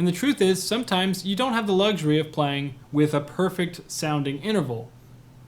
And the truth is, sometimes you don't have the luxury of playing with a perfect sounding interval.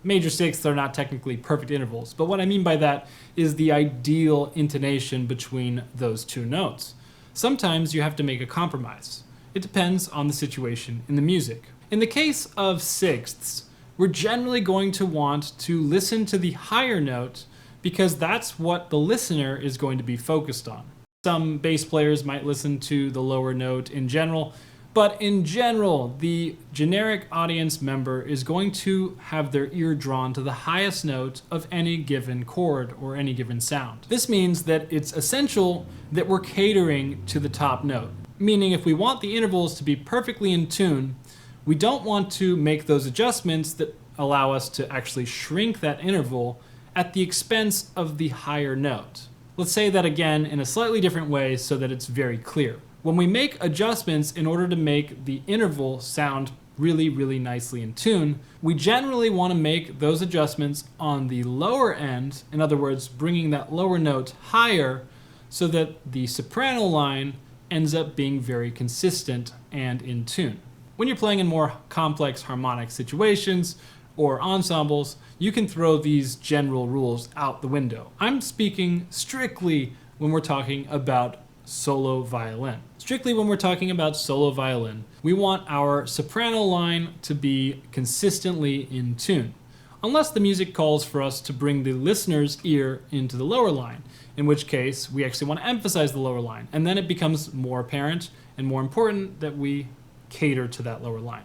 Major sixths are not technically perfect intervals, but what I mean by that is the ideal intonation between those two notes. Sometimes you have to make a compromise. It depends on the situation in the music. In the case of sixths, we're generally going to want to listen to the higher note because that's what the listener is going to be focused on. Some bass players might listen to the lower note in general, but in general, the generic audience member is going to have their ear drawn to the highest note of any given chord or any given sound. This means that it's essential that we're catering to the top note, meaning if we want the intervals to be perfectly in tune, we don't want to make those adjustments that allow us to actually shrink that interval at the expense of the higher note. Let's say that again in a slightly different way so that it's very clear. When we make adjustments in order to make the interval sound really nicely in tune, we generally want to make those adjustments on the lower end, in other words, bringing that lower note higher so that the soprano line ends up being very consistent and in tune. When you're playing in more complex harmonic situations or ensembles, you can throw these general rules out the window. I'm speaking strictly when we're talking about solo violin. Strictly when we're talking about solo violin, we want our soprano line to be consistently in tune, unless the music calls for us to bring the listener's ear into the lower line, in which case we actually want to emphasize the lower line, and then it becomes more apparent and more important that we cater to that lower line.